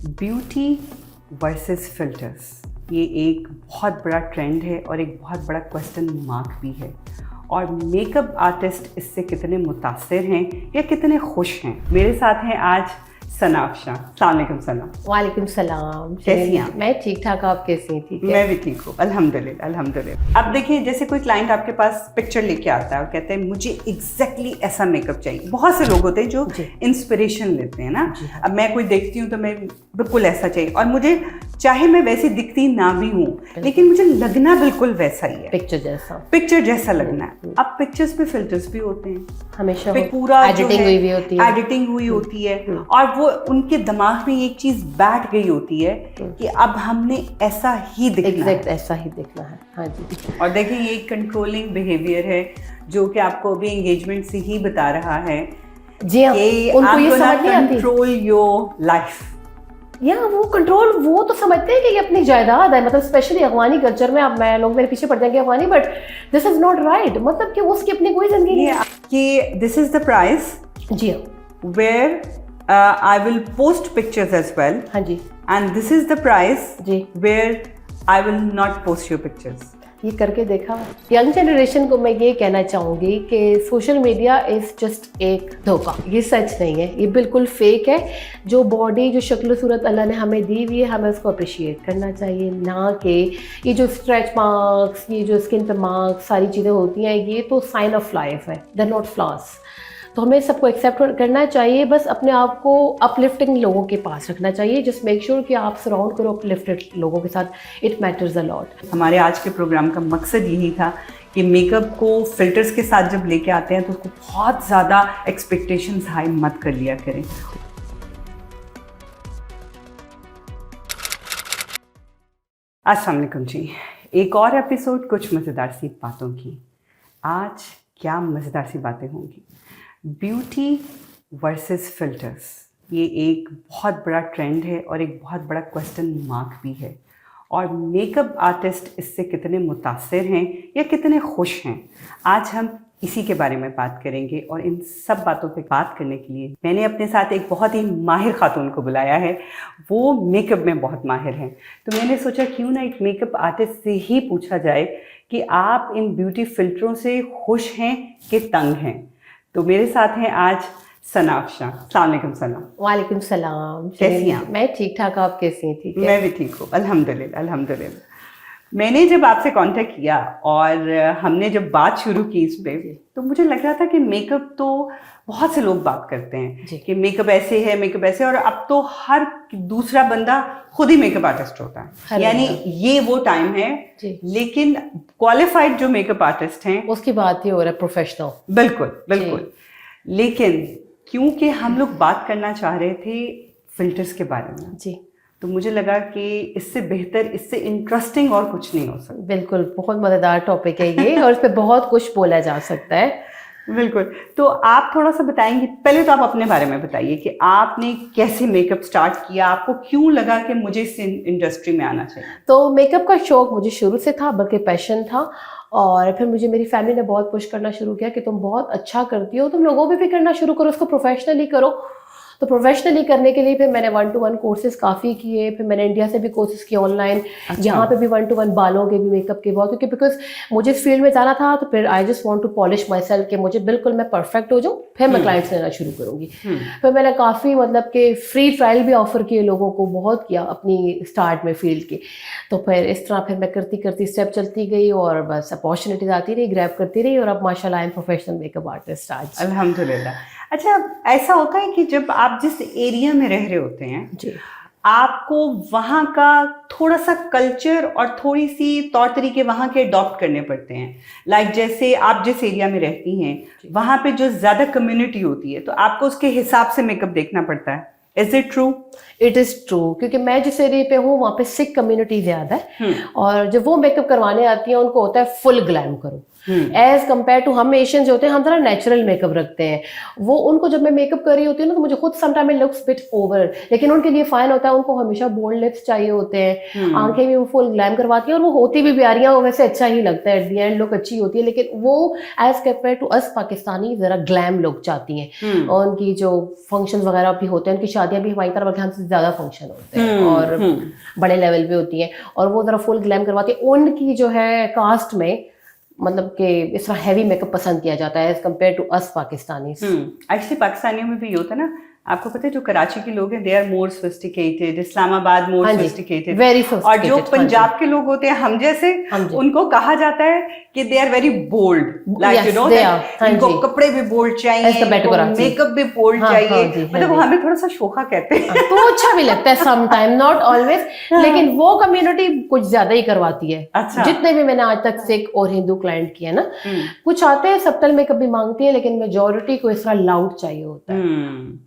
Beauty versus filters, ये एक बहुत बड़ा ट्रेंड है और एक बहुत बड़ा क्वेश्चन मार्क भी है। और मेकअप आर्टिस्ट इससे कितने मुतासिर हैं या कितने खुश हैं। मेरे साथ हैं आज सना अफशा। अस्सलाम वालेकुम सना। वालेकुम सलाम। कैसी हैं? मैं ठीक ठाक, आप कैसी हैं? ठीक है, मैं भी ठीक हूँ, अल्हम्दुलिल्लाह अल्हम्दुलिल्लाह। अब देखिए, जैसे कोई क्लाइंट आपके पास पिक्चर लेके आता है और कहते हैं मुझे एग्जैक्टली ऐसा मेकअप चाहिए। बहुत से लोग होते हैं जो इंस्पिरेशन लेते हैं ना। अब मैं कोई देखती हूँ तो मैं बिल्कुल ऐसा चाहिए, और मुझे चाहे मैं वैसी दिखती ना भी हूँ लेकिन मुझे लगना बिल्कुल वैसा ही है, पिक्चर जैसा लगना है। अब पिक्चर्स पे फिल्टर्स भी होते हैं, हमेशा पूरा एडिटिंग हुई भी होती है, एडिटिंग हुई होती है, और वो उनके दिमाग में एक चीज बैठ गई होती है कि अब हमने ऐसा ही दिखना है, ऐसा ही दिखना है। हाँ जी। और देखिए, ये एक कंट्रोलिंग बिहेवियर है जो कि आपको अभी एंगेजमेंट से ही बता रहा है जी हाँ, उनको ये समझ नहीं आती। कंट्रोल योर लाइफ, या वो कंट्रोल, वो तो समझते हैं कि ये अपनी जायदाद है। मतलब स्पेशली अफगानी कल्चर में, अब मैं लोग मेरे पीछे पड़ जाएंगे अफगानी, but this is not right. मतलब कि उसकी अपनी कोई जिंदगी नहीं है कि दिस इज द प्राइस। जी हाँ, where I will post pictures as well. हाँ जी। And this is the price ji, where I will not post your pictures. ये करके देखा। यंग जनरेशन को मैं ये कहना चाहूँगी कि सोशल मीडिया इज़ जस्ट एक धोखा, ये सच नहीं है, ये बिल्कुल फेक है। जो बॉडी, जो शक्ल सूरत अल्लाह ने हमें दी हुई है, हमें उसको अप्रिशिएट करना चाहिए, ना कि ये जो स्ट्रेच मार्क्स, ये जो स्किन पे मार्क्स, सारी चीज़ें होती हैं, ये तो साइन ऑफ लाइफ है, दे आर नॉट फ्लॉस। तो हमें सबको एक्सेप्ट करना चाहिए, बस अपने आप को अपलिफ्टिंग लोगों के पास रखना चाहिए। जस्ट मेक श्योर कि आप सराउंड करो अपलिफ्टेड लोगों के साथ, इट मैटर्स अ लॉट। हमारे आज के प्रोग्राम का मकसद यही था कि मेकअप को फिल्टर्स के साथ जब लेके आते हैं तो उसको बहुत ज़्यादा एक्सपेक्टेशंस हाई मत कर लिया करें। अस्सलाम वालेकुम जी, एक और एपिसोड कुछ मज़ेदार सी बातों की। आज क्या मज़ेदार सी बातें होंगी। ब्यूटी वर्सेस फिल्टर्स, ये एक बहुत बड़ा ट्रेंड है और एक बहुत बड़ा क्वेश्चन मार्क भी है। और मेकअप आर्टिस्ट इससे कितने मुतासिर हैं या कितने खुश हैं, आज हम इसी के बारे में बात करेंगे। और इन सब बातों पे बात करने के लिए मैंने अपने साथ एक बहुत ही माहिर खातून को बुलाया है। वो मेकअप में बहुत माहिर हैं, तो मैंने सोचा क्यों ना एक मेकअप आर्टिस्ट से ही पूछा जाए कि आप इन ब्यूटी फिल्टरों से खुश हैं कि तंग हैं। तो मेरे साथ हैं आज सना अफशा। अस्सलाम वालेकुम सना। वालेकुम सलाम। कैसी हैं? मैं ठीक ठाक, आप कैसी हैं? ठीक है, मैं भी ठीक हूँ, अल्हम्दुलिल्लाह अल्हम्दुलिल्लाह। मैंने जब आपसे कांटेक्ट किया और हमने जब बात शुरू की इस पे, तो मुझे लग रहा था कि मेकअप तो बहुत से लोग बात करते हैं कि मेकअप ऐसे है, मेकअप ऐसे, और अब तो हर दूसरा बंदा खुद ही मेकअप आर्टिस्ट होता है। यानी ये वो टाइम है, लेकिन क्वालिफाइड जो मेकअप आर्टिस्ट हैं उसकी बात ही हो रहा है, प्रोफेशनल। बिल्कुल बिल्कुल। लेकिन क्योंकि हम लोग बात करना चाह रहे थे फिल्टर्स के बारे में जी, तो मुझे लगा कि इससे बेहतर, इससे इंटरेस्टिंग और कुछ नहीं हो सकता। बिल्कुल, बहुत मज़ेदार टॉपिक है ये और इस पे बहुत कुछ बोला जा सकता है। बिल्कुल। तो आप थोड़ा सा बताएंगे, पहले तो आप अपने बारे में बताइए कि आपने कैसे मेकअप स्टार्ट किया, आपको क्यों लगा कि मुझे इस इंडस्ट्री में आना चाहिए। तो मेकअप का शौक मुझे शुरू से था, बल्कि पैशन था। और फिर मुझे मेरी फैमिली ने बहुत पुश करना शुरू किया कि तुम बहुत अच्छा करती हो, तुम लोगों में भी करना शुरू करो, उसको प्रोफेशनली करो। तो प्रोफेशनली करने के लिए फिर मैंने 1-to-1 कोर्सेज काफ़ी किए। फिर मैंने इंडिया से भी कोर्सेज किए ऑनलाइन। यहाँ पे भी 1-to-1 बालों के भी, मेकअप के बहुत, क्योंकि बिकॉज मुझे इस फील्ड में जाना था। तो फिर I just want to polish myself कि मुझे बिल्कुल मैं परफेक्ट हो जाऊँ, फिर मैं क्लाइंट्स लेना शुरू करूँगी। फिर मैंने काफ़ी मतलब कि फ्री ट्रायल भी ऑफर किए लोगों को, बहुत किया अपनी स्टार्ट में फील्ड के। तो फिर इस तरह फिर मैं करती करती स्टेप चलती गई और बस अपॉर्चुनिटीज आती रही, ग्रैब करती रही, और अब माशाल्लाह I am professional makeup artist आज। अल्हम्दुलिल्लाह। अच्छा, ऐसा होता है कि जब आप जिस एरिया में रह रहे होते हैं जी, आपको वहाँ का थोड़ा सा कल्चर और थोड़ी सी तौर तरीके वहाँ के अडॉप्ट करने पड़ते हैं। लाइक जैसे आप जिस एरिया में रहती हैं वहाँ पे जो ज़्यादा कम्युनिटी होती है, तो आपको उसके हिसाब से मेकअप देखना पड़ता है। Is it true? It is true, क्योंकि मैं जिस एरिया पे हूँ वहाँ पे सिख कम्युनिटी ज़्यादा है। और जब वो मेकअप करवाने आती है उनको होता है फुल ग्लैम करो, एज कम्पेयर टू हम एशियन जो होते हैं, हम थोड़ा नेचुरल मेकअप रखते हैं। वो उनको जब मैं मेकअप कर रही होती हूँ ना, तो मुझे खुद sometime it looks bit over, लेकिन उनके लिए फाइन होता है। उनको हमेशा बोल्ड लिप्स चाहिए होते हैं, आंखें भी वो फुल ग्लैम करवाती है, और वो होती भी प्यारियां, वो वैसे अच्छा ही लगता है, एट द एंड लुक अच्छी होती है। लेकिन वो as compare to us Pakistani जरा ग्लैम लुक चाहती हैं, और उनकी जो फंक्शन वगैरह भी होते हैं, उनकी शादियां भी हमारी तरफ हमसे ज्यादा फंक्शन होते हैं और बड़े लेवल पे होती हैं, और वो जरा फुल ग्लैम करवाती है। उनकी जो है कास्ट में मतलब कि इस तरह हैवी मेकअप पसंद किया जाता है as compare to us Pakistani. Actually पाकिस्तानियों में भी ये होता है ना, आपको पता है जो कराची के लोग हैं they are more sophisticated, Islamabad more sophisticated, very और जो पंजाब के लोग होते हैं हम जैसे, उनको कहा जाता है कि they are very bold, like you know, इनको कपड़े भी बोल्ड चाहिए, मेकअप भी बोल्ड चाहिए, मतलब वो हमें थोड़ा सा शोखा कहते हैं। तो अच्छा भी लगता है सम टाइम, नॉट ऑलवेज, लेकिन वो कम्युनिटी कुछ ज्यादा ही करवाती है। अच्छा। जितने भी मैंने आज तक सिख और हिंदू क्लाइंट किए ना, कुछ आते हैं सबटल मेकअप भी मांगती है, लेकिन मेजोरिटी को इस तरह लाउड चाहिए होता है।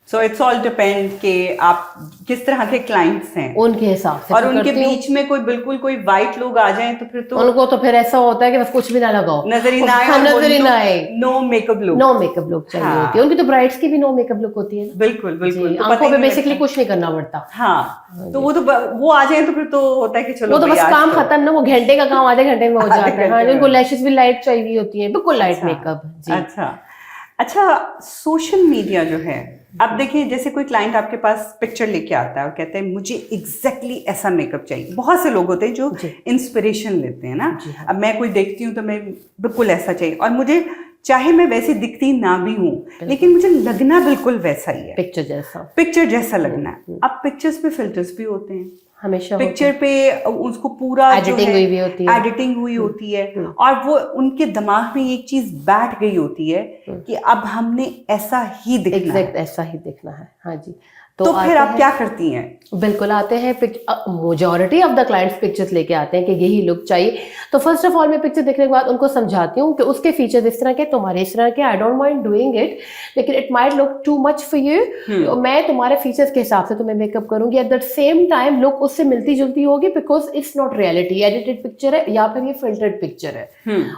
सो इट्स ऑल डिपेंड कि आप किस तरह के क्लाइंट्स हैं, उनके हिसाब से। और उनके बीच में कोई बिल्कुल कोई वाइट लोग आ जाएं तो फिर तो उनको तो फिर ऐसा होता है कि बस कुछ भी ना लगाओ, नजर ही ना आए, नजर ही ना आए, no makeup look, no makeup look चाहिए होती है। उनकी तो ब्राइड्स की भी नो मेकअप लुक होती है ना। बिल्कुल बिल्कुल, तो आंखों पे बेसिकली कुछ नहीं करना पड़ता। हाँ, तो वो आ जाए तो फिर तो होता है कि चलो वो तो बस काम खत्म ना, वो घंटे का काम आधे घंटे में हो जाता है। हाँ, उनको लैशेस भी लाइट चाहिए होती है, बिल्कुल लाइट मेकअप। अच्छा, सोशल मीडिया जो है, अब देखिए जैसे कोई क्लाइंट आपके पास पिक्चर लेके आता है और कहते हैं मुझे एग्जैक्टली ऐसा मेकअप चाहिए। बहुत से लोग होते हैं जो इंस्पिरेशन लेते हैं ना, अब मैं कोई देखती हूँ तो मैं बिल्कुल ऐसा चाहिए, और मुझे चाहे मैं वैसे दिखती ना भी हूँ, लेकिन मुझे लगना बिल्कुल वैसा ही है, पिक्चर जैसा लगना है। अब पिक्चर्स पे फिल्टर्स भी होते हैं हमेशा, पिक्चर पे उसको पूरा एडिटिंग हुई होती है, और वो उनके दिमाग में एक चीज बैठ गई होती है कि अब हमने ऐसा ही दिखना है, ऐसा ही दिखना है। हाँ जी। तो फिर आप क्या करती हैं? बिल्कुल आते हैं, majority of the clients pictures लेके आते हैं कि यही लुक चाहिए। तो फर्स्ट ऑफ ऑल मैं पिक्चर देखने के बाद उनको समझाती हूँ कि उसके फीचर्स इस तरह के, तुम्हारे इस तरह के, I don't mind doing it, लेकिन it might look too much for you. मैं तुम्हारे फीचर्स के हिसाब से तुम्हें मेकअप करूंगी, at the same time look उससे मिलती जुलती होगी, because it's not reality, edited picture है या फिर ये फिल्टर्ड पिक्चर है।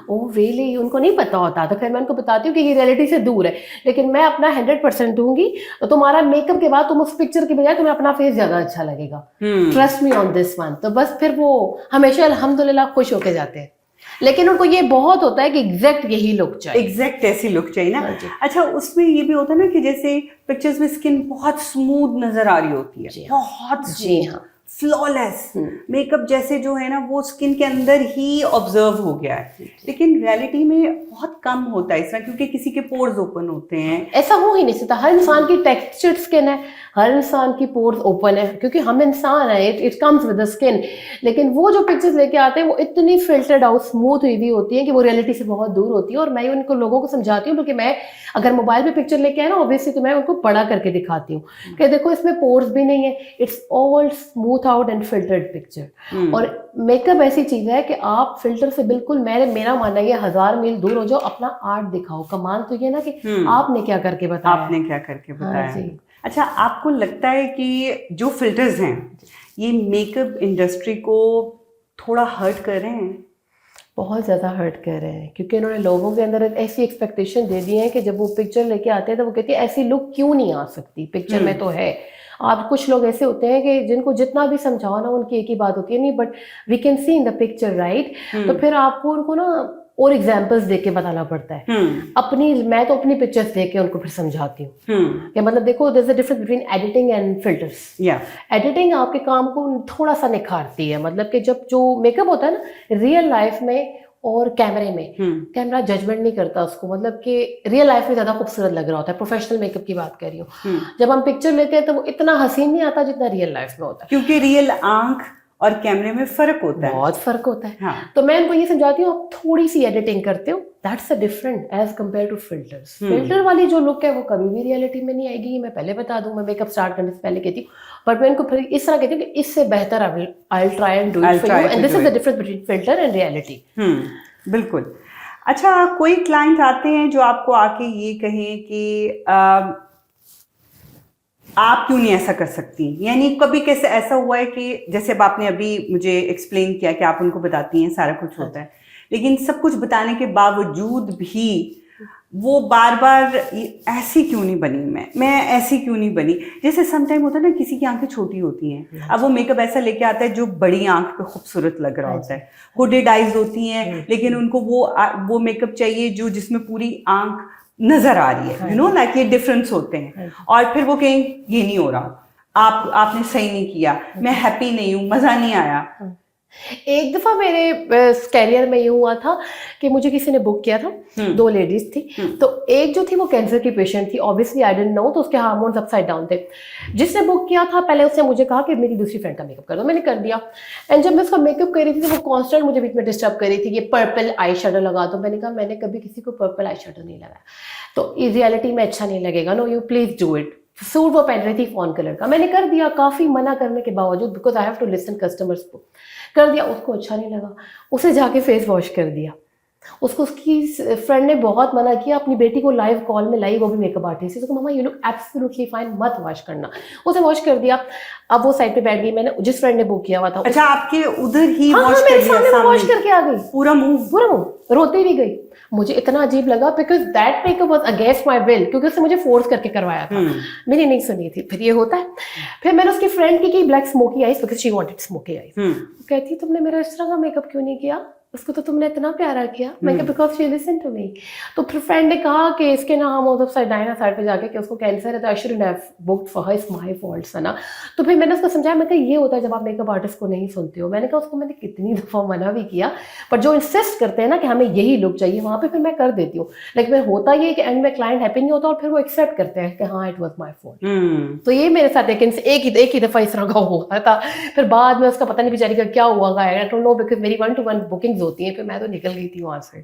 ओ रियली, उनको नहीं पता होता, तो फिर मैं उनको बताती हूँ कि ये रियलिटी से दूर है, लेकिन मैं अपना 100% दूंगी, तो तुम्हारा मेकअप के बाद तुम उस पिक्चर के बजाय तुम्हें अपना फेस ज्यादा अच्छा लगेगा। Trust me on this one. तो बस फिर वो हमेशा अल्हम्दुलिल्लाह खुश होके जाते हैं, लेकिन उनको ये बहुत होता है कि एग्जैक्ट यही लुक चाहिए, एग्जैक्ट ऐसी लुक चाहिए ना। अच्छा, उसमें ये भी होता है ना कि जैसे पिक्चर्स में स्किन बहुत स्मूथ नजर आ रही होती है, बहुत स्मूथ, फ्लॉलेस मेकअप जैसे जो है ना वो स्किन के अंदर ही ऑब्जर्व हो गया है, लेकिन रियलिटी में बहुत कम होता है इसमें, क्योंकि किसी के पोर्स ओपन होते हैं। ऐसा हो ही नहीं सकता, हर इंसान की टेक्सचर्ड स्किन है, हर इंसान की पोर्स ओपन है, क्योंकि हम इंसान है, it comes with the skin. लेकिन वो जो पिक्चर्स लेके आते हैं वो इतनी फिल्टर्ड आउट, स्मूथ हुई हुई होती है कि वो रियलिटी से बहुत दूर होती है। और मैं उनको लोगों को समझाती हूँ, क्योंकि मैं अगर मोबाइल पे पिक्चर लेके आए ना, ऑब्वियसली तो मैं उनको बड़ा करके दिखाती हूँ कि देखो इसमें पोर्स भी नहीं है, it's all smooth out and filtered picture. और मेकअप ऐसी चीज है कि आप फिल्टर से बिल्कुल, मेरा मानना है 1000 मील दूर हो जाओ, अपना आर्ट दिखाओ। कमाल तो ये ना कि आपने क्या करके बताया, अच्छा, आपको लगता है कि जो फिल्टर्स हैं ये मेकअप इंडस्ट्री को थोड़ा हर्ट कर रहे हैं? बहुत ज़्यादा हर्ट कर रहे हैं, क्योंकि उन्होंने लोगों के अंदर ऐसी एक्सपेक्टेशन दे दी है कि जब वो पिक्चर लेके आते हैं तो वो कहते हैं ऐसी लुक क्यों नहीं आ सकती, पिक्चर में तो है। आप कुछ लोग ऐसे होते हैं कि जिनको जितना भी समझाओ ना, उनकी एक ही बात होती है, नहीं but we can see in the picture, right. तो फिर आपको उनको ना और एग्जाम्पल्स देके बताना पड़ता है। मैं तो अपनी पिक्चर्स देके उनको फिर समझाती हूँ कि मतलब देखो, there is a difference between editing and filters. Editing आपके काम को थोड़ा सा निखारती है, मतलब कि जब जो मेकअप होता है ना रियल लाइफ में और कैमरे में, कैमरा जजमेंट नहीं करता उसको, मतलब कि रियल लाइफ में ज्यादा खूबसूरत लग रहा होता है। प्रोफेशनल मेकअप की बात कर रही हूँ, जब हम पिक्चर लेते हैं तो वो इतना हसीन नहीं आता जितना रियल लाइफ में होता है, क्योंकि रियल आंख और कैमरे में फर्क होता है, बहुत फर्क होता है। तो मैं उनको ये समझाती हूँ, आप थोड़ी सी एडिटिंग करते हो, that's a different as compare to filters. Filter वाली जो लुक है वो कभी भी रियलिटी में नहीं आएगी, मैं पहले बता दूं, मैं मेकअप स्टार्ट करने से पहले कहती हूँ। बट मैं इनको फिर इस तरह कहती हूँ कि इससे बेहतर I will try and do it for you, and this is the difference between filter and reality. बिल्कुल। अच्छा, कोई क्लाइंट आते हैं जो आपको आके ये कहें कि आप क्यों नहीं ऐसा कर सकती, यानी कभी कैसे ऐसा हुआ है कि जैसे अब आपने अभी मुझे एक्सप्लेन किया कि आप उनको बताती हैं सारा कुछ होता है, लेकिन सब कुछ बताने के बावजूद भी वो बार बार ऐसी क्यों नहीं बनी, मैं ऐसी क्यों नहीं बनी। जैसे समटाइम होता है ना, किसी की आंखें छोटी होती हैं, अब वो मेकअप ऐसा लेके आता है जो बड़ी आंख पे खूबसूरत लग रहा होता है, हुडेड आइज होती हैं, लेकिन उनको वो मेकअप चाहिए जो जिसमें पूरी आंख नजर आ रही है, लाइक ये डिफरेंस होते हैं। और फिर वो कहें ये नहीं हो रहा, आपने सही नहीं किया, मैं हैप्पी नहीं हूँ, मजा नहीं आया। एक दफा मेरे कैरियर में ये हुआ था कि मुझे किसी ने बुक किया था, 2 लेडीज थी, तो एक जो थी वो कैंसर की पेशेंट थी, ऑब्वियसली आई डिडंट नो, तो उसके हार्मोन्स अपसाइड डाउन थे। जिसने बुक किया था पहले उसने मुझे कहा कि मेरी दूसरी फ्रेंड का मेकअप कर दो, मैंने कर दिया। एंड जब मैं उसका मेकअप कर रही थी तो वो कॉन्स्टेंट मुझे बीच में डिस्टर्ब कर रही थी, ये पर्पल आई शेडो लगा दो। मैंने कहा मैंने कभी किसी को पर्पल आई शेडो नहीं लगाया, तो इस रियलिटी में अच्छा नहीं लगेगा, no you please do it. Suit वो पहन रही थी फॉन कलर का, मैंने कर दिया काफी मना करने के बावजूद, because I have to listen customers को। कर दिया, उसको अच्छा नहीं लगा, उसे जाके फेस वॉश कर दिया। उसको उसकी फ्रेंड ने बहुत मना किया, अपनी बेटी को लाइव कॉल में लाई, वो भी मेकअप आर्टिस्ट है, तो मम्मा यू लुक एब्सोल्युटली फाइन, मत वॉश करना। उसे वॉश कर दिया। अब वो साइड पे बैठ गई, मैंने जिस फ्रेंड ने बुक किया हुआ था। अच्छा, आपके उधर ही हाँ, वॉश मेरे सामने वॉश करके आ गई, पूरा मुंह रोती भी गई। मुझे इतना अजीब लगा because that makeup was against my will, क्योंकि उसने मुझे फोर्स करके करवाया था, मेरी नहीं सुनी थी। फिर ये होता है। फिर मैंने उसकी फ्रेंड की black smoky eyes, because she wanted smoky eyes. कहती तुमने मेरा इस तरह का मेकअप क्यों नहीं किया, उसको तो तुमने इतना प्यारा किया। मैं कहा because she listen to me. तो फिर फ्रेंड ने कहा कि इसके ना हम अपसाइड डाउन साइड पे जाके कि उसको कैंसर है, तो I shouldn't have booked for her, it's my fault है ना। तो फिर मैंने उसको समझाया, मैं कहा ये होता है जब आप मेकअप आर्टिस्ट को नहीं सुनते हो। मैंने कहा उसको मैंने कितनी दफा मना भी किया, पर जो इंसिस्ट करते हैं ना कि हमें यही लुक चाहिए, वहाँ पे फिर मैं कर देती हूँ। लेकिन फिर होता ये कि एंड में क्लाइंट हैप्पी नहीं होता और फिर वो एक्सेप्ट करते हैं कि हाँ इट वॉज माई फॉल्ट। तो ये मेरे साथ एक ही दफा इस तरह का हुआ था। फिर बाद में उसका पता नहीं बेचारी का क्या हुआ, आई डोंट नो, बिकॉज मेरी 1-to-1 बुकिंग्स होती हैं, फिर मैं तो निकल गई थी वहां से।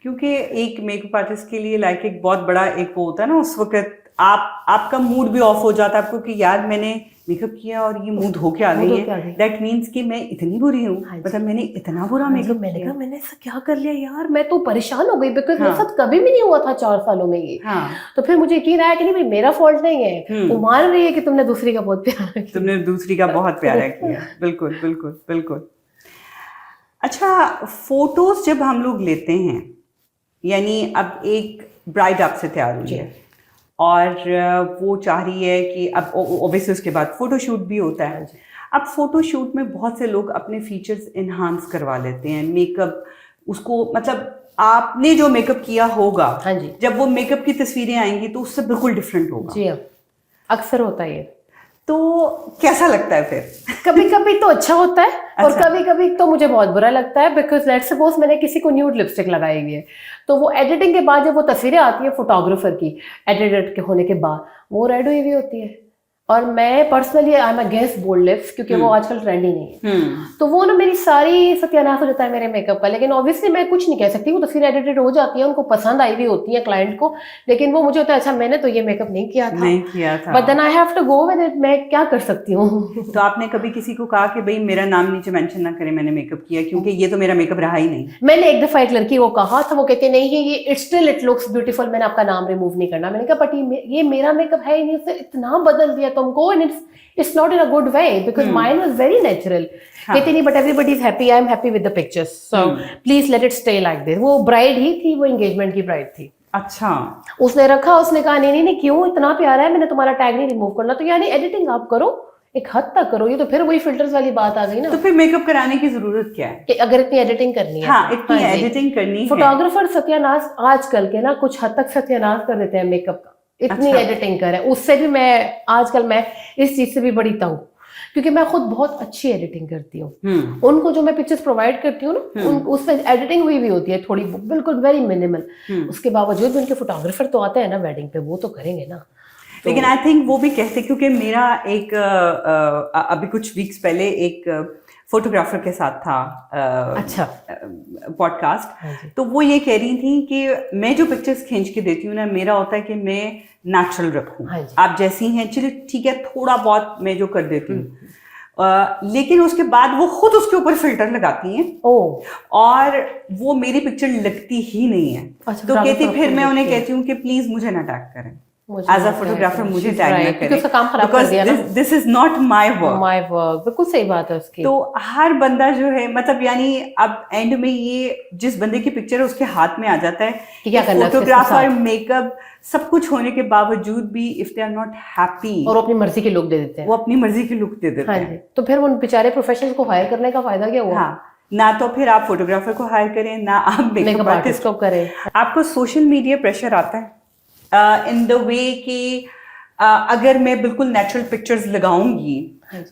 क्योंकि एक मेकअप आर्टिस्ट के लिए लाइक एक बहुत बड़ा एक वो होता है ना, उस वक्त आपका मूड भी ऑफ हो जाता है आपको कि यार मैंने मेकअप किया और ये मुंह धो के आ गई है, दैट मीन्स कि मैं इतनी बुरी हूँ, मतलब मैंने इतना बुरा मेकअप मैंने कहा मैंने ऐसा क्या कर लिया यार, मैं तो परेशान हो गई, बिकॉज मेरे साथ कभी भी नहीं हुआ था 4 सालों में ये। तो फिर मुझे यकीन आया कि नहीं भाई मेरा फॉल्ट नहीं है, वो मान रही है कि तुमने दूसरी का बहुत प्यारा किया, तुमने दूसरी का बहुत प्यारा किया। बिल्कुल बिल्कुल बिल्कुल। अच्छा, फोटोज जब हम लोग लेते हैं, यानी अब एक ब्राइड आपसे तैयार हुई है और वो चाह रही है कि अब ऑब्वियसली उसके बाद फोटोशूट भी होता है। अब फोटोशूट में बहुत से लोग अपने फीचर्स इन्हांस करवा लेते हैं, मेकअप उसको, मतलब आपने जो मेकअप किया होगा, हाँ जी, जब वो मेकअप की तस्वीरें आएंगी तो उससे बिल्कुल डिफरेंट होगा। जी हाँ, अक्सर होता है ये। तो कैसा लगता है फिर? कभी कभी तो अच्छा होता है और कभी कभी तो मुझे बहुत बुरा लगता है, बिकॉज लेट्स सपोज मैंने किसी को न्यूड लिपस्टिक लगाई हुई है, तो वो एडिटिंग के बाद जब वो तस्वीरें आती है फोटोग्राफर की एडिट के होने के बाद, वो रेड हुई हुई होती है। और मैं personally I am against bold lips, क्योंकि वो आजकल ट्रेंडी नहीं है। तो वो ना मेरी सारी सत्यानाश हो जाता है मेरे मेकअप का। लेकिन ऑब्वियसली मैं कुछ नहीं कह सकती, वो तस्वीर एडिटेड हो जाती है, उनको पसंद आई हुई होती है क्लाइंट को, लेकिन वो मुझे होता है अच्छा मैंने तो ये मेकअप नहीं किया था, but then I have to go with it, मैं क्या कर सकती हूँ। तो आपने कभी किसी को कहा कि भाई मेरा नाम नीचे मेंशन ना करे मैंने मेकअप किया, क्योंकि ये तो मेरा मेकअप रहा ही नहीं? मैंने एक दफा एक लड़की को कहा था, वो कहते नहीं ये it still it looks beautiful, मैंने आपका नाम रिमूव नहीं करना। मैंने कहा बट ये मेरा मेकअप है ही नहीं, उसने इतना बदल दिया तुमको, and it's not in a good way because mine was very natural. कहती नहीं but everybody is happy, I am happy with the pictures, so please let it stay like this. वो ब्राइड ही थी, वो एंगेजमेंट की bride थी। अच्छा, उसने रखा, उसने कहा नहीं क्यों, इतना प्यारा है, मैंने तुम्हारा टैग नहीं रिमूव करना। तो यानी एडिटिंग आप करो, एक हद तक करो, ये तो फिर वही फिल्टर्स वाली बात आ गई ना। तो फिर मेकअप कराने की जरूरत क्या है? कि अगर इतनी एडिटिंग करनी है, हाँ, इतनी एडिटिंग करनी है। फोटोग्राफर सत्यानाश आजकल के ना कुछ हद तक सत्यानाश कर देते हैं मेकअप का, इतनी एडिटिंग करे। उससे भी मैं इस चीज से भी बड़ी तंग, क्योंकि मैं खुद बहुत अच्छी एडिटिंग करती हूँ। उनको जो मैं पिक्चर्स प्रोवाइड करती हूँ ना, उसमें एडिटिंग हुई भी होती है थोड़ी, बिल्कुल वेरी मिनिमल। उसके बावजूद भी उनके फोटोग्राफर तो आते हैं ना वेडिंग पे, वो तो करेंगे ना। तो लेकिन आई थिंक वो भी कहते, क्योंकि मेरा एक अभी कुछ वीक्स पहले एक फोटोग्राफर के साथ था अच्छा पॉडकास्ट, तो वो ये कह रही थी कि मैं जो पिक्चर्स खींच के देती हूँ ना, मेरा होता है कि मैं नेचुरल रखूँ, आप जैसी हैं चलिए ठीक है, थोड़ा बहुत मैं जो कर देती हूँ, लेकिन उसके बाद वो खुद उसके ऊपर फिल्टर लगाती हैं और वो मेरी पिक्चर लगती ही नहीं है। तो कहती, फिर मैं उन्हें कहती हूँ कि प्लीज मुझे ना टैग करें, एज अ फोटोग्राफर मुझे टैग न क्योंकि उसका काम खराब कर दिया ना। This is not my work. My work, बिल्कुल सही बात है उसकी। तो हर बंदा जो है मतलब यानी अब एंड में ये जिस बंदे की पिक्चर है उसके हाथ में आ जाता है कि क्या करना है उसके फोटोग्राफर, साथ। मेकअप सब कुछ होने के बावजूद भी if they are not happy और वो अपनी मर्जी के लुक दे देते हैं। वो अपनी मर्जी की लुक दे देते हाँ हैं। जी, तो फिर उन बेचारे प्रोफेशनल्स को हायर करने का फायदा क्या हुआ? हाँ, ना तो फिर आप फोटोग्राफर को हायर करें, ना आप मेकअप आर्टिस्ट को करें। आपको सोशल मीडिया प्रेशर आता है इन द वे कि अगर मैं बिल्कुल नेचुरल पिक्चर्स लगाऊंगी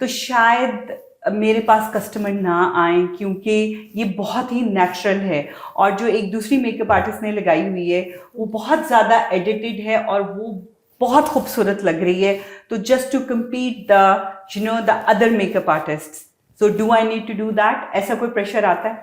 तो शायद मेरे पास कस्टमर ना आए क्योंकि ये बहुत ही नेचुरल है, और जो एक दूसरी मेकअप आर्टिस्ट ने लगाई हुई है वो बहुत ज़्यादा एडिटेड है और वो बहुत खूबसूरत लग रही है। तो just to compete the other makeup artist, so do I need to do that? ऐसा कोई प्रेशर आता है?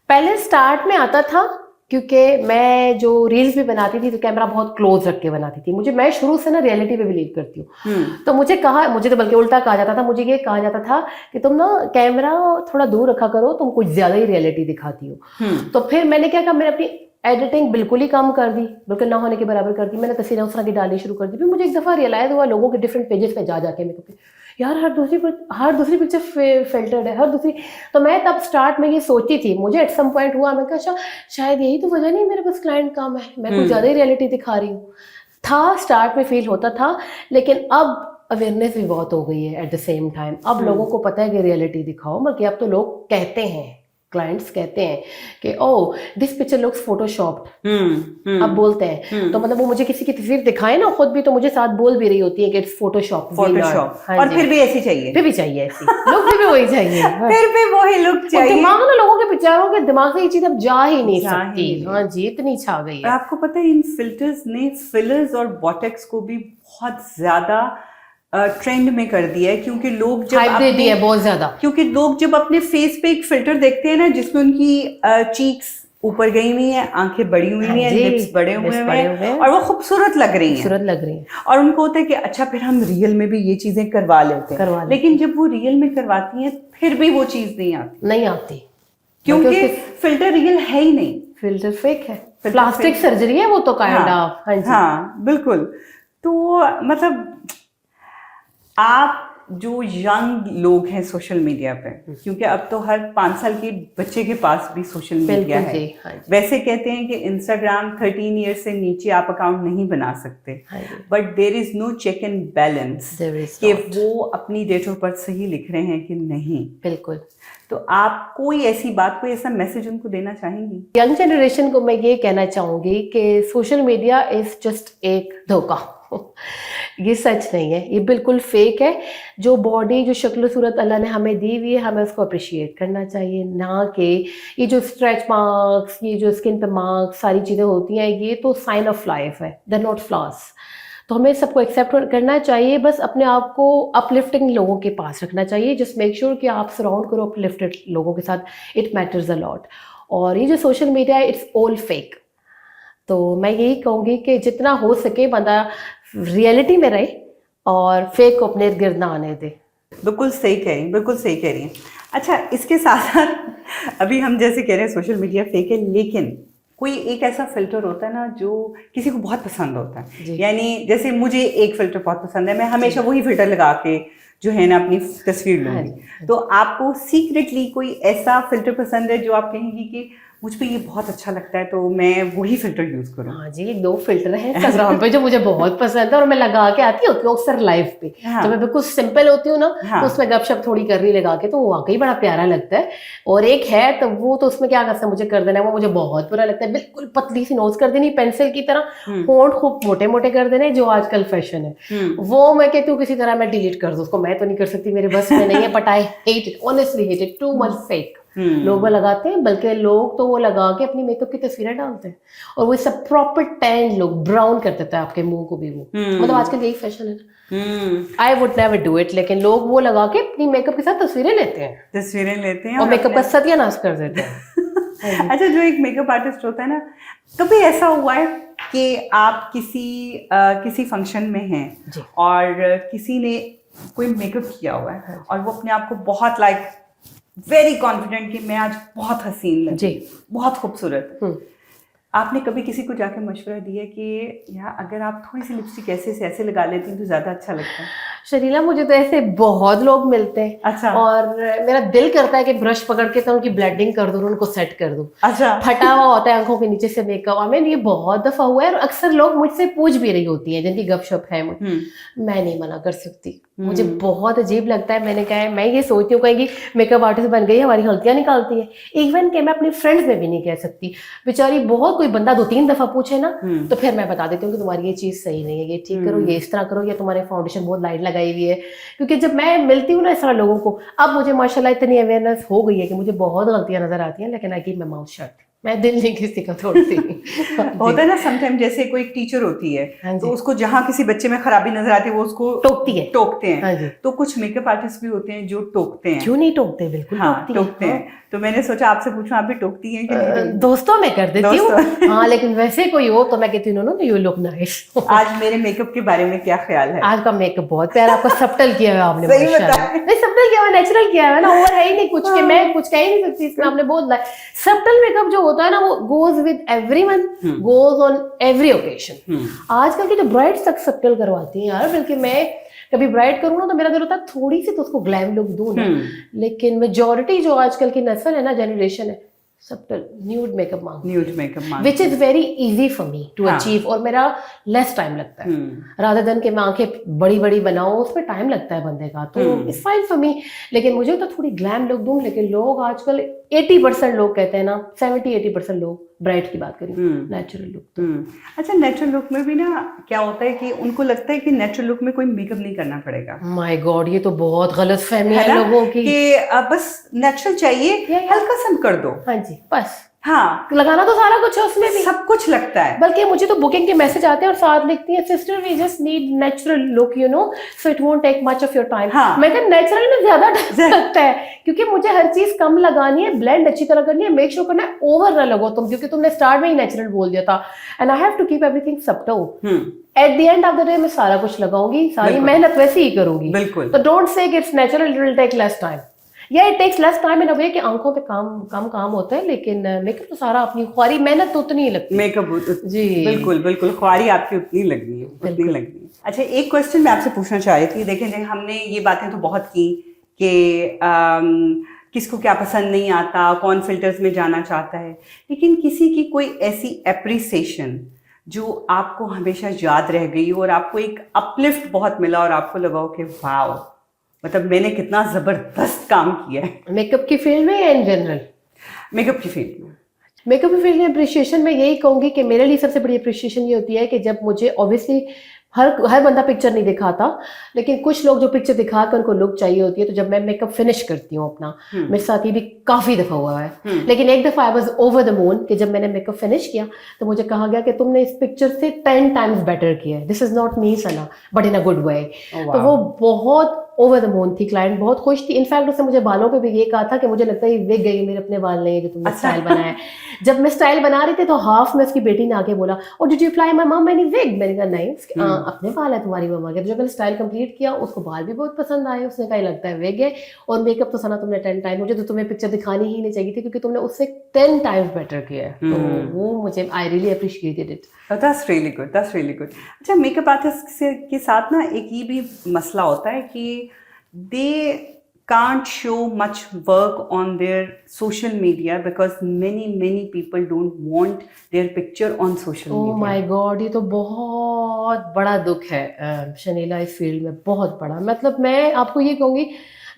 पहले स्टार्ट में आता था, क्योंकि मैं जो रील्स भी बनाती थी तो कैमरा बहुत क्लोज रख के बनाती थी। मैं शुरू से ना रियलिटी पे बिलीव करती हूँ। तो मुझे तो बल्कि उल्टा कहा जाता था, मुझे ये कहा जाता था कि तुम ना कैमरा थोड़ा दूर रखा करो, तुम कुछ ज्यादा ही रियलिटी दिखाती हो। तो फिर मैंने क्या कहा, मैंने अपनी एडिटिंग बिल्कुल ही कम कर दी, बिल्कुल ना होने के बराबर कर दी। मैंने तस्वीरें उस तरह की डालनी शुरू कर दी। फिर मुझे एक दफा रियलाइज हुआ लोगों के डिफरेंट पेजेस पे जाके मेकअप के, यार हर दूसरी पिक्चर फिल्टर्ड है, हर दूसरी। तो मैं तब स्टार्ट में ये सोचती थी, मुझे एट सम पॉइंट हुआ, मैं कहा अच्छा शायद यही तो वजह नहीं मेरे पास क्लाइंट कम है, मैं कुछ ज्यादा ही रियलिटी दिखा रही हूँ। था स्टार्ट में फील होता था, लेकिन अब अवेयरनेस भी बहुत हो गई है एट द सेम टाइम। अब लोगों को पता है कि रियलिटी दिखाओ, बल्कि अब तो लोग कहते हैं, क्लाइंट्स कहते हैं कि oh this picture looks photoshopped. अब बोलते हैं तो मतलब वो मुझे किसी की तस्वीर दिखाए ना खुद भी, तो मुझे साथ बोल भी रही होती है कि इट्स फोटोशॉप। और फिर भी ऐसी चाहिए, फिर भी चाहिए ऐसी लुक, फिर भी वही चाहिए। फिर भी वही लुक चाहिए। दिमाग ना, लोगों के बेचारों के दिमाग से ये चीज अब जा ही नहीं सकती। हाँ जी, इतनी छा गई है। आपको पता है इन फिल्टर्स ने फिलर्स और बॉटेक्स को भी बहुत ज्यादा ट्रेंड में कर दिया है, क्योंकि लोग जब बहुत ज्यादा, क्योंकि लोग जब अपने फेस पे एक फिल्टर देखते हैं ना जिसमें उनकी चीक्स ऊपर गई हुई है, आंखें बड़ी हुई हैं, लिप्स बड़े हुए हैं और वो खूबसूरत लग रही हैं, और उनको होता है कि अच्छा फिर हम रियल में भी ये चीजें करवा लेते हैं। लेकिन जब वो रियल में करवाती हैं फिर भी वो चीज नहीं आती क्योंकि फिल्टर रियल है ही नहीं, फिल्टर फेक है, प्लास्टिक सर्जरी है वो तो काइंड ऑफ। हाँ बिल्कुल। तो मतलब आप जो यंग लोग हैं सोशल मीडिया पे, क्योंकि अब तो हर 5 साल के बच्चे के पास भी सोशल मीडिया है। वैसे कहते हैं कि इंस्टाग्राम 13 ईयर से नीचे आप अकाउंट नहीं बना सकते, but there is no check and balance कि वो अपनी डेट ऑफ बर्थ सही लिख रहे हैं कि नहीं। बिल्कुल। तो आप कोई ऐसी बात, कोई ऐसा मैसेज उनको देना चाहेंगी? यंग जनरेशन को मैं ये कहना चाहूंगी कि सोशल मीडिया इज जस्ट एक धोखा। ये सच नहीं है, ये बिल्कुल फेक है। जो बॉडी, जो शक्ल सूरत अल्लाह ने हमें दी हुई है, हमें उसको अप्रिशिएट करना चाहिए, ना कि ये जो स्ट्रेच मार्क्स, ये जो स्किन पे मार्क्स, सारी चीज़ें होती हैं, ये तो साइन ऑफ लाइफ है, दे आर नॉट फ्लॉस। तो हमें सबको एक्सेप्ट करना चाहिए, बस अपने आप को अपलिफ्टिंग लोगों के पास रखना चाहिए। जस्ट मेक श्योर कि आप सराउंड करो अपलिफ्टेड लोगों के साथ, इट मैटर्स अ लॉट। और ये जो सोशल मीडिया है, इट्स ऑल फेक। तो मैं यही कहूँगी कि जितना हो सके बंदा रियलिटी में रहे और फेक को अपने गिर्द ना आने दे। बिल्कुल सही कह रही हैं, बिल्कुल सही कह रही हैं। अच्छा, इसके साथ साथ अभी हम जैसे कह रहे हैं सोशल मीडिया फेक है, लेकिन कोई एक ऐसा फिल्टर होता है ना जो किसी को बहुत पसंद होता है। यानी जैसे मुझे एक फिल्टर बहुत पसंद है, मैं हमेशा वही फिल्टर लगा के जो है ना अपनी तस्वीर लूंगी। तो आपको सीक्रेटली कोई ऐसा फिल्टर पसंद है जो आप कहेंगी कि मुझ पे ये बहुत अच्छा लगता है तो मैं वही फिल्टर यूज करूँ? हाँ जी, 2 फिल्टर हैं इंस्टाग्राम पे जो मुझे बहुत पसंद है और मैं लगा के आती होती हूँ अक्सर लाइव पे। तो मैं बिल्कुल सिंपल होती हूँ ना, तो उसमें गपशप थोड़ी कर रही लगा के, तो वो वाकई बड़ा प्यारा लगता है। और एक है तो वो तो उसमें क्या करता है, मुझे कर देना है, वो मुझे बहुत बुरा लगता है। बिल्कुल पतली सी नोज कर देनी पेंसिल की तरह, होंठ खूब मोटे मोटे कर देने, जो आजकल फैशन है। वो मैं कहती हूँ किसी तरह मैं डिलीट कर दूँ उसको, मैं तो नहीं कर सकती, मेरे बस में नहीं है। But I hate it, honestly hate it, too much fake. लोग वो लगाते हैं, बल्कि लोग तो वो लगा के अपनी मेकअप की तस्वीरें डालते हैं और वो सब प्रॉपर टैन लोग ब्राउन कर देता है आपके मुंह को भी। वो मतलब आजकल यही फैशन है ना। I would never do it, लेकिन लोग वो लगा के अपनी मेकअप के साथ तस्वीरें लेते हैं और मेकअप का सत्यानाश कर देते हैं। अच्छा, जो एक मेकअप आर्टिस्ट होता है ना, कभी ऐसा हुआ है कि आप किसी फंक्शन में हैं और किसी ने कोई मेकअप किया हुआ है और वो अपने आप को बहुत वेरी कॉन्फिडेंट कि मैं आज बहुत हसीन लगी, बहुत खूबसूरत, आपने कभी किसी को जाके मशवरा दिया कि यार अगर आप थोड़ी सी लिपस्टिक ऐसे से ऐसे लगा लेती हैं तो ज़्यादा अच्छा लगता है? शरीला, मुझे तो ऐसे बहुत लोग मिलते हैं। अच्छा। और मेरा दिल करता है कि ब्रश पकड़ के तो उनकी ब्लेंडिंग कर दूं, उनको सेट कर दूं। अच्छा। फटा हुआ होता है आंखों के नीचे से मेकअप। आई मीन ये बहुत दफा हुआ है और अक्सर लोग मुझसे पूछ भी रही होती हैं जिनकी गपशप है। मैं नहीं मना कर सकती, मुझे बहुत अजीब लगता है। मैंने कहा है, मैं ये सोचती हूँ कहेंगी मेकअप आर्टिस्ट बन गई, हमारी गलतियां निकालती है। इवन के मैं अपनी फ्रेंड्स में भी नहीं कह सकती। बेचारी बहुत कोई बंदा 2-3 दफा पूछे ना तो फिर मैं बता देती हूँ कि तुम्हारी ये चीज सही नहीं है, ये ठीक करो, ये इस तरह करो, या तुम्हारे फाउंडेशन बहुत लाइट लगाई हुई है। क्योंकि जब मैं मिलती हूँ ना इस तरह लोगों को, अब मुझे माशाल्लाह इतनी अवेयरनेस हो गई है कि मुझे बहुत गलतियां नजर आती हैं, लेकिन I keep my mouth shut. मैं दिल नहीं किसी का तोड़ती। होता है ना समटाइम, जैसे कोई टीचर होती है हाँ जी। तो उसको जहाँ किसी बच्चे में खराबी नजर आती है वो उसको टोकते हैं। हाँ जी। तो कुछ मेकअप आर्टिस्ट भी होते हैं जो टोकते हैं। क्यों नहीं टोकते, बिल्कुल हाँ, टोकते हैं। तो मैंने सोचा आपसे पूछूं, आप भी टोकती हैं कि नहीं टोकती? दोस्तों में कर देती हूँ। हाँ, लेकिन वैसे कोई हो तो मैं कहती हूँ नो यू लुक नाइस। आज मेरे मेकअप के बारे में क्या ख्याल है? आज का मेकअप बहुत प्यारा, आपका सब्टल किया हुआ आपने। सही बताया। नहीं, सब्टल किया हुआ, नेचुरल किया हुआ ना, ओवर है ही नहीं कुछ के मैं कुछ कह ही नहीं सकती इसमें। आपने बहुत सब्टल मेकअप जो होता है ना वो goes with everyone, goes on every occasion. आजकल की जो ब्राइड्स तक सब्टल करवाती हैं यार, बल्कि मैं कभी ब्राइड करूँ ना तो मेरा दिल होता है थोड़ी सी तो उसको ग्लैम लुक दूं ना। लेकिन मेजॉरिटी जो आजकल की नस्ल है ना, जनरेशन है, सब्टल न्यूड मेकअप मांग, which is very easy for me to achieve. और मेरा लेस टाइम लगता है रादर देन के मैं आंखें बड़ी बड़ी बनाऊं, उसमें टाइम लगता है बंदे का, तो इट्स फाइन फॉर मी। लेकिन मुझे तो थोड़ी ग्लैम लुक दूं। लेकिन लोग आजकल 80% लोग कहते हैं ना, 70-80% लोग ब्राइड की बात करें नेचुरल लुक। अच्छा, नेचुरल लुक में भी ना क्या होता है कि उनको लगता है कि नेचुरल लुक में कोई मेकअप नहीं करना पड़ेगा। माय गॉड, ये तो बहुत गलत फहमी है लोगों की कि बस नेचुरल चाहिए, हल्का सा कर दो। हाँ जी, बस। हाँ, लगाना तो सारा कुछ है, उसमें भी सब कुछ लगता है। बल्कि मुझे तो बुकिंग के मैसेज आते हैं और साथ लिखती है sister we just need natural look you know so it won't take much of your time. मैं कहता नेचुरल में ज्यादा टाइम लगता है, क्योंकि मुझे हर चीज कम लगानी है, ब्लेंड अच्छी तरह करनी है, मेक श्योर करना है ओवर ना लगो तुम, क्योंकि तुमने स्टार्ट में ही नेचुरल बोल दिया था। And I have to keep everything subtle. At the end of the day मैं सारा कुछ लगाऊंगी, सारी मेहनत वैसे ही करूंगी। तो don't say it's natural, it will take less time. या it takes less time in a way कि आंखों पे काम होता है, लेकिन मेकअप तो सारा अपनी ख्वारी, मेहनत तो उतनी ही लगती है। मेकअप जी बिल्कुल ख्वारी आपकी उतनी लगनी है। अच्छा, एक क्वेश्चन मैं आपसे पूछना चाह रही थी। देखें, हमने ये बातें तो बहुत की कि किसको क्या पसंद नहीं आता, कौन फिल्टर्स में जाना चाहता है, लेकिन किसी की कोई ऐसी एप्रिसिएशन जो आपको हमेशा याद रह गई और आपको एक अपलिफ्ट बहुत मिला और आपको लगा हो कि वाओ, मतलब मैंने कितना जबरदस्त काम किया है। मेकअप की फील्ड में या इन जनरल? मेकअप की फील्ड में। मेकअप की फील्ड में अप्रिशिएशन में यही कहूंगी कि मेरे लिए सबसे बड़ी अप्रिशिएशन ये होती है कि जब मुझे ऑब्वियसली हर बंदा पिक्चर नहीं दिखाता, लेकिन कुछ लोग जो पिक्चर दिखा कर उनको लुक चाहिए होती है, तो जब मैं मेकअप फिनिश करती हूँ अपना, मेरे साथ ये भी काफी दफा हुआ है। लेकिन एक दफा I was over the moon कि जब मैंने मेकअप फिनिश किया तो मुझे कहा गया कि तुमने इस पिक्चर से 10 टाइम्स बेटर किया है, this is not me Sana but in a good way. तो वो बहुत ओवर द मून थी, क्लाइंट बहुत खुश थी। इनफैक्ट उसने मुझे बालों पे भी ये कहा था कि मुझे लगता है ये विग गई, मेरे अपने बाल नहीं है जो तुमने स्टाइल बनाया है। जब मैं स्टाइल बना रही थी तो हाफ में उसकी बेटी ने आके बोला, और did you apply my mum any wig? मैंने कहा नहीं, अपने बाल है तुम्हारी मम्मा के। तो जब मैंने स्टाइल कंप्लीट किया उसको बाल भी बहुत पसंद आए, उसने कहा लगता है विग है। और मेकअप तो सना तुमने 10 टाइम, मुझे तो तुम्हें पिक्चर दिखानी ही नहीं चाहिए थी क्योंकि तुमने उससे 10 टाइम्स बेटर किया है। तो वो मुझे I really appreciated it. That's really good. अच्छा, मेकअप आर्टिस्ट के साथ ना एक ये भी मसला होता है कि they can't show much work on their social media because many people don't want their picture on social media. Oh my God, ये तो बहुत बड़ा दुख है शनीला इस फील्ड में, बहुत बड़ा। मतलब मैं आपको ये कहूँगी,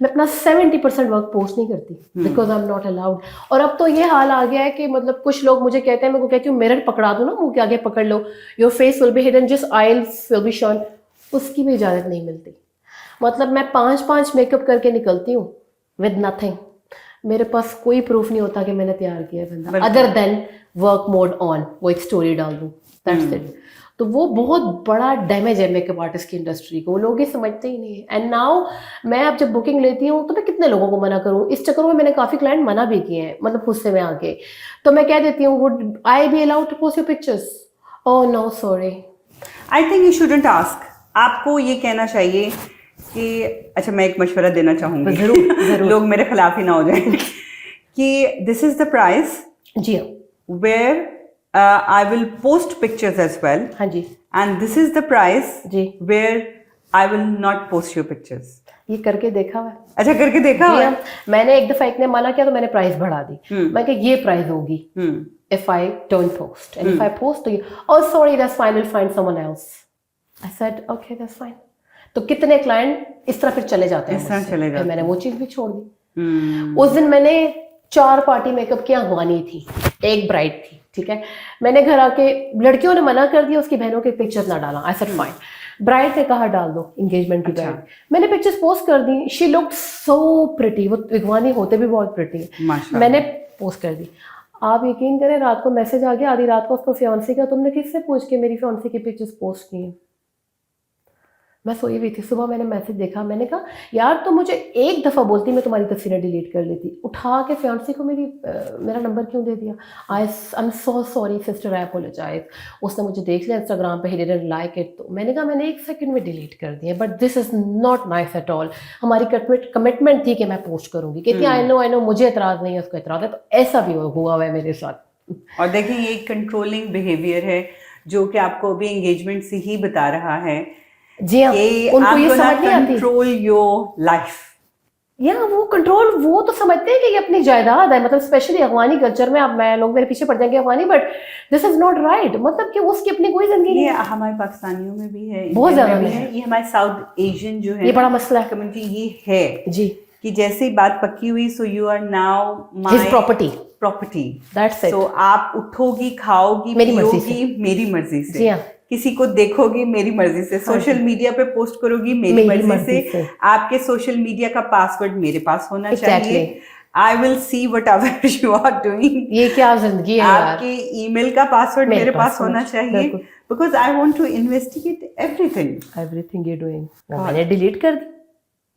मैं अपना 70% वर्क पोस्ट नहीं करती because I am not allowed. और अब तो ये हाल आ गया है कि मतलब कुछ लोग मुझे कहते हैं, मैं को कहती हूँ मिरर पकड़ा दो ना, मुंह के आगे पकड़ लो, your face will be hidden, just eyes will be shown, उसकी भी इजाज़त नहीं मिलती। मतलब मैं 5 मेकअप करके निकलती हूँ विद नथिंग, मेरे पास कोई प्रूफ नहीं होता कि मैंने तैयार किया है बंदा, other than work mode on, वो एक स्टोरी डाल दूँ, दैट्स इट। तो वो बहुत बड़ा डैमेज है मेकअप आर्टिस्ट की इंडस्ट्री को, लोग ये समझते ही नहीं है। एंड नाउ मैं अब जब बुकिंग लेती हूँ तो मैं कितने लोगों को मना करूँ, इस चक्कर में मैंने काफ़ी क्लाइंट मना भी किए हैं, मतलब गुस्से में आके। तो मैं कह देती हूँ, would I be allowed to post your pictures? Oh no sorry. I think you shouldn't ask. आपको ये कहना चाहिए कि अच्छा, मैं एक मशवरा देना चाहूँगी, जरूर लोग मेरे खिलाफ ही ना हो जाए कि दिस इज द प्राइस जी where I will post pictures as well, हाँ जी and this is the price ji, where I will not post your pictures. ये करके देखा हुआ है। अच्छा, करके देखा जी हुआ हाँ, है? मैंने एक दफा एक ने मना किया तो मैंने प्राइस बढ़ा दी। मैं कहा ये प्राइस होगी if I don't post, and if I post तो ये, oh sorry that's fine, we'll find someone else. I said okay that's fine. तो कितने क्लाइंट इस तरह फिर चले जाते हैं इस तरह मुझसे। चले फिर जाते मैंने वो चीज भी छोड़ दी। हम्म, उस दिन मैंने 4 पार्टी मेकअप की अगवानी थी, एक ब्राइड थी, ठीक है। मैंने घर आके, लड़कियों ने मना कर दिया उसकी बहनों के पिक्चर ना डाला। I said fine. ब्राइड ने कहा डाल दो, एंगेजमेंट की अच्छा। ब्राइड। मैंने पिक्चर्स पोस्ट कर दी, शी लुक्ड सो प्रिटी, वो अगवानी होते भी बहुत प्रिटी है। माशाल्लाह। मैंने पोस्ट कर दी। आप यकीन करें, रात को मैसेज आ गया, आधी रात को उसको फियांसी का, तुमने किससे पूछ के मेरी फियांसी की पिक्चर्स पोस्ट की हैं? मैं सोई हुई थी, सुबह मैंने मैसेज देखा, मैंने कहा यार तो मुझे एक दफ़ा बोलती मैं तुम्हारी तस्वीरें डिलीट कर लेती, उठा के फियांसी को मेरा नंबर क्यों दे दिया? I am so sorry sister, I apologise. उसने मुझे देख लिया इंस्टाग्राम पे, ही डिडंट लाइक इट, तो मैंने कहा मैंने 1 सेकंड में डिलीट कर दिया, but this is not nice at all. हमारी कमिटमेंट थी कि मैं पोस्ट करूँगी, कहती आई नो मुझे एतराज़ नहीं है, उसको एतराज़ है। तो ऐसा भी हुआ है मेरे साथ। और देखिए ये कंट्रोलिंग बिहेवियर है जो कि आपको अभी एंगेजमेंट से ही बता रहा है जी हाँ, कि उनको ये आपको ना समझ नहीं आती। Control your life. या वो कंट्रोल, वो तो समझते हैं कि ये अपनी जायदाद है, मतलब स्पेशली अफगानी कल्चर में, अब मैं लोग मेरे पीछे पड़ जाएंगे अफगानी, but this is not right. मतलब कि उसकी अपनी कोई जिंदगी नहीं ये है। हमारे पाकिस्तानियों में भी है, बहुत इंडियन ज्यादा में भी है। है, ये हमारे साउथ एशियन जो है ये बड़ा मसला है कम्युनिटी ये है जी। कि जैसे ही बात पक्की हुई, so you are now his my property, property, that's it. So आप उठोगी, खाओगी, मेरी मर्जी पियोगी मेरी मर्जी जी से, हाँ। किसी को देखोगी मेरी मर्जी से, सोशल मीडिया पे पोस्ट करोगी मेरी मेरी मर्जी मर्जी से, से। आपके सोशल मीडिया का पासवर्ड मेरे पास होना Exactly. चाहिए। I will see whatever you are doing. ये क्या जिंदगी है यार। आपके ईमेल का पासवर्ड मेरे पास होना चाहिए, बिल्कुल। Because I want to investigate everything. Everything you doing, मैंने डिलीट कर दी।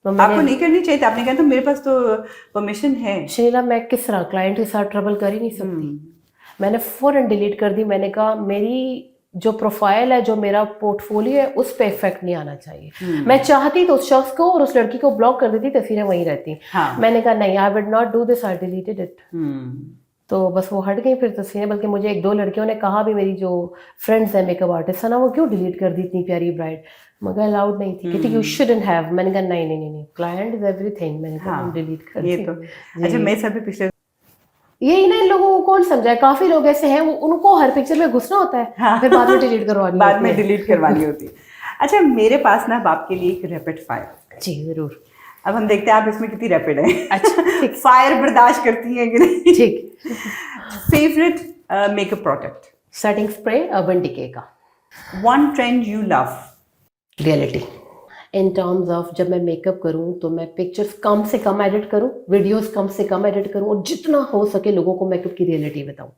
तो आपको मैंने, नहीं करनी चाहिए, आपने कहा तो मेरे पास तो परमिशन है। शीला मैं किस तरह क्लाइंट के साथ ट्रबल कर ही नहीं सकती। मैंने फौरन डिलीट कर दी। मैंने कहा मेरी जो प्रोफाइल है, जो मेरा पोर्टफोलियो है, उस पे इफेक्ट नहीं आना चाहिए। मैं चाहती तो उस शख्स को और उस लड़की को ब्लॉक कर देती, तस्वीरें वहीं रहती। हाँ। मैंने कहा नहीं, I would not do this, I deleted it. तो बस वो हट गई फिर तस्वीरें। बल्कि मुझे 1-2 लड़कियों ने कहा भी, मेरी जो फ्रेंड्स हैं मेकअप आर्टिस्ट है ना, वो क्यों डिलीट कर दी इतनी प्यारी ब्राइड? मगर अलाउड नहीं थी, कहती यू शुडंट हैव। मैंने कहा नहीं, क्लाइंट इज एवरीथिंग। मैंने कहा डिलीट कर दी। ये तो अच्छा, मेरे साथ भी पिछले यही ना, इन लोगों को कौन समझाए। काफी लोग ऐसे हैं, उनको हर पिक्चर में घुसना होता है। हाँ। फिर बाद में डिलीट करवानी बाद होती में है। डिलीट करवानी होती है। अच्छा, मेरे पास ना अब आपके लिए एक रैपिड फायर। जी जरूर। अब हम देखते हैं आप इसमें कितनी रैपिड है। अच्छा ठीक। फायर बर्दाश्त करती हैं कि नहीं? ठीक। Favourite makeup product? Setting spray Urban Decay का। One trend you love? Reality in terms of, जब मैं मेकअप करूं तो मैं पिक्चर्स कम से कम एडिट करूं, वीडियोस कम से कम एडिट करूं, और जितना हो सके लोगों को मेकअप की रियलिटी बताऊं।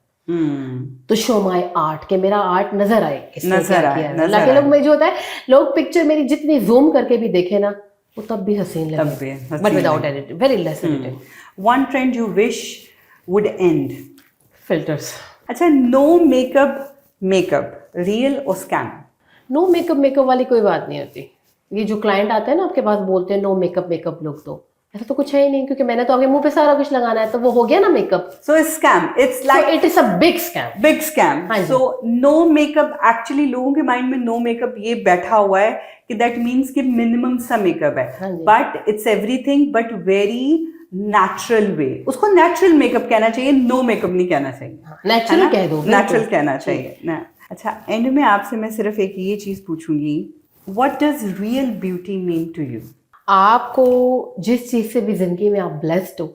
तो शो माय आर्ट, के मेरा आर्ट नजर आए, नजर आए। हालांकि लोग में जो होता है, लोग पिक्चर मेरी जितनी जूम करके भी देखे ना, वो तब भी हसीन लगे, but without edit, very less editing. One trend you wish would and? Filters. अच्छा, नो मेकअप रियल और स्कैम? नो मेकअप वाली कोई बात नहीं होती। ये जो क्लाइंट आते हैं ना आपके पास, बोलते हैं नो मेकअप लोग, तो ऐसा तो कुछ है ही नहीं, क्योंकि मैंने तो आगे मुंह पे सारा कुछ लगाना है, तो वो हो गया ना makeup. So scam, it's like it is a big scam. Big scam. हाँ जी। सो नो मेकअप, एक्चुअली लोगों के माइंड में नो मेकअप ये बैठा हुआ है कि दैट मीन्स कि मिनिमम सा मेकअप हाँ है, जी। But it's everything but very natural way. उसको नेचुरल मेकअप कहना चाहिए, नो मेकअप नहीं कहना चाहिए। नेचुरल कह दो, नेचुरल कहना चाहिए ना। अच्छा, एंड में आपसे मैं सिर्फ एक ये चीज पूछूंगी, what does real beauty mean to you? आपको जिस चीज से भी जिंदगी में आप ब्लेस्ड हो,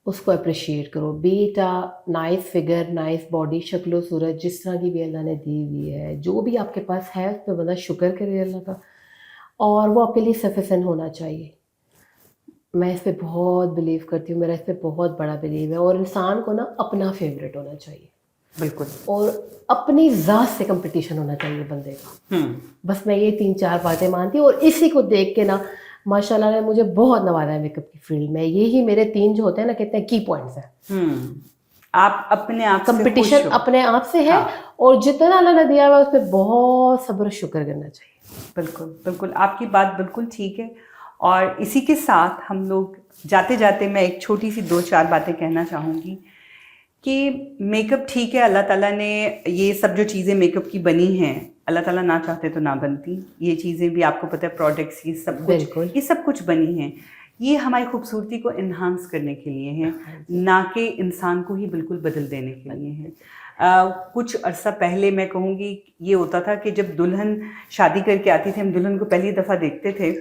उसको अप्रिशिएट करो। Be it a nice figure, nice body, शक्लो सूरत, जिस तरह की भी अल्लाह ने दी हुई है, जो भी आपके पास है, उस पर बंदा शुक्र करे अल्लाह का, और वो आपके लिए सफिशिएंट होना चाहिए। मैं इस पे बहुत बिलीव करती हूँ, मेरा इस पे बहुत बड़ा बिलीव है। और इंसान को ना अपना फेवरेट होना चाहिए, बिल्कुल, और अपनी ज़ात से कंपटीशन होना चाहिए बंदे का। बस मैं ये 3-4 बातें मानती हूँ, और इसी को देख के ना माशाल्लाह ने मुझे बहुत नवाजा है मेकअप की फील्ड में। यही मेरे 3 जो होते हैं ना, कहते हैं की पॉइंट्स हैं। आप अपने आप से कंपटीशन अपने आप से है, हाँ। और जितना अल्लाह ने दिया हुआ है उस पर बहुत सब्र शुक्र करना चाहिए। बिल्कुल बिल्कुल, आपकी बात बिल्कुल ठीक है। और इसी के साथ हम लोग जाते जाते मैं एक छोटी सी 2-4 बातें कहना चाहूँगी कि मेकअप ठीक है, अल्लाह ताला ने ये सब जो चीज़ें मेकअप की बनी हैं, अल्लाह ताला ना चाहते तो ना बनती। ये चीज़ें भी आपको पता है, प्रोडक्ट्स, ये सब बिल्कुल। कुछ, ये सब कुछ बनी हैं। ये हमारी खूबसूरती को इन्हांस करने के लिए हैं, ना कि इंसान को ही बिल्कुल बदल देने के लिए हैं। कुछ अरसा पहले मैं कहूँगी ये होता था कि जब दुल्हन शादी करके आती थी, हम दुल्हन को पहली दफ़ा देखते थे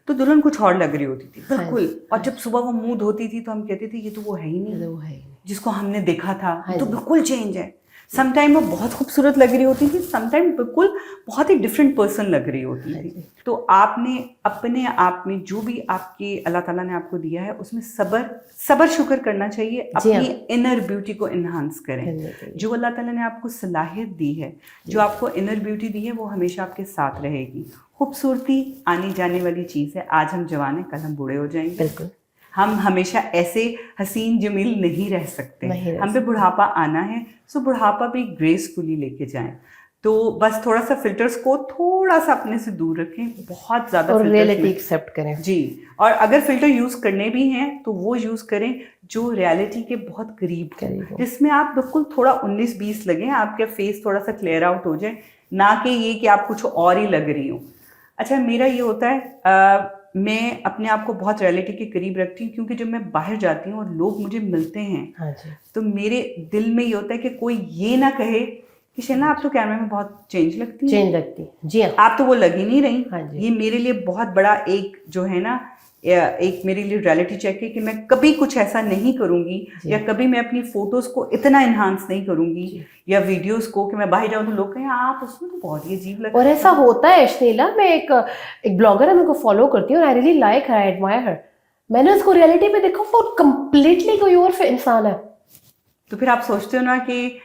तो दुल्हन कुछ और लग रही होती थी बिल्कुल, और जब सुबह वो मुंह धोती थी तो हम कहते थे ये तो वो है ही नहीं, वो है जिसको हमने देखा था, तो बिल्कुल चेंज है। समटाइम वो बहुत खूबसूरत लग रही होती थी, समटाइम बिल्कुल बहुत ही डिफरेंट पर्सन लग रही होती थी। तो आपने अपने आप में जो भी आपके अल्लाह ताला ने आपको दिया है उसमें सबर शुक्र करना चाहिए, अपनी इनर ब्यूटी को इन्हांस करें। जो अल्लाह ताला ने आपको सलाहियत दी है, जो आपको इनर ब्यूटी दी है, वो हमेशा आपके साथ रहेगी। खूबसूरती आने जाने वाली चीज़ है, आज हम जवान हैं, कल हम बूढ़े हो जाएंगे। बिल्कुल। हम हमेशा ऐसे हसीन जमील नहीं रह सकते, हम पे बुढ़ापा आना है, सो बुढ़ापा भी ग्रेसफुली लेके जाएं। तो बस थोड़ा सा फिल्टर्स को थोड़ा सा अपने से दूर रखें, बहुत ज़्यादा और रियलिटी एक्सेप्ट करें जी। और अगर फिल्टर यूज़ करने भी हैं तो वो यूज़ करें जो रियलिटी के बहुत करीब हो, जिसमें आप बिल्कुल थोड़ा 19-20 लगें, आपका फेस थोड़ा सा क्लियर आउट हो जाए, ना कि ये कि आप कुछ और ही लग रही हो। अच्छा, मेरा ये होता है, मैं अपने आप को बहुत रियलिटी के करीब रखती हूँ, क्योंकि जब मैं बाहर जाती हूँ और लोग मुझे मिलते हैं तो मेरे दिल में ये होता है कि कोई ये ना कहे कि शैला आप तो कैमरे में बहुत चेंज लगती है। जी हाँ, आप तो वो लग ही नहीं रही। ये मेरे लिए बहुत बड़ा एक जो है ना, एक मेरे लिए रियलिटी चेक है कि मैं कभी कुछ ऐसा नहीं करूंगी, या कभी मैं अपनी फोटोज को इतना इन्हांस नहीं करूंगी या वीडियोस को कि मैं बाहर जाऊं तो लोग कहें आप उसमें तो बहुत ही अजीब लगता है। और ऐसा होता है शनीला, मैं एक ब्लॉगर है, मैं उनको फॉलो करती हूँ, I really like her, I admire हर। मैंने उसको रियलिटी में देखा, वो कंप्लीटली कोई और इंसान है। तो फिर आप सोचते हो ना कि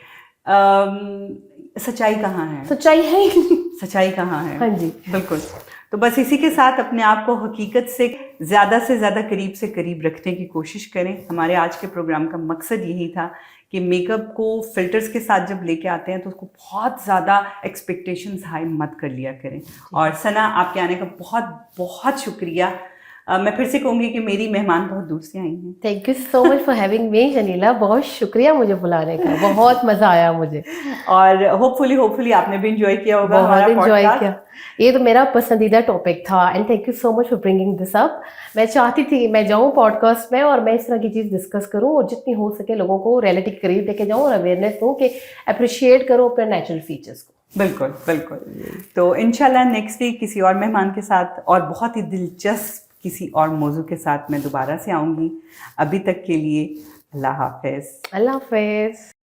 सच्चाई कहाँ है? सच्चाई है ही नहीं। सच्चाई कहाँ है? हाँ जी, बिल्कुल। तो बस इसी के साथ अपने आप को हकीकत से ज़्यादा करीब से करीब रखने की कोशिश करें। हमारे आज के प्रोग्राम का मकसद यही था कि मेकअप को फिल्टर्स के साथ जब लेके आते हैं तो उसको बहुत ज़्यादा एक्सपेक्टेशंस हाई मत कर लिया करें। और सना, आपके आने का बहुत बहुत शुक्रिया। मैं फिर से कहूँगी कि मेरी मेहमान बहुत दूर से आई हैं। Thank you so much for having me Shanila, बहुत शुक्रिया मुझे बुलाने का, बहुत मज़ा आया मुझे। और होपफुली आपने भी इंजॉय किया होगा हमारा पॉडकास्ट। बहुत एंजॉय किया, ये तो मेरा पसंदीदा टॉपिक था, and thank you so much for bringing this up. मैं चाहती थी मैं जाऊँ पॉडकास्ट में और मैं इस तरह की चीज़ डिस्कस करूँ, और जितनी हो सके लोगों को रियलिटी के करीब लेके जाऊँ और अवेयरनेस दूँ कि अप्रिशिएट करो अपने नेचुरल फीचर्स को। बिल्कुल। तो इंशाल्लाह नेक्स्ट वीक किसी और मेहमान के साथ और बहुत ही दिलचस्प किसी और मौजू के साथ मैं दोबारा से आऊँगी। अभी तक के लिए अल्लाह हाफिज़। अल्लाह हाफिज़।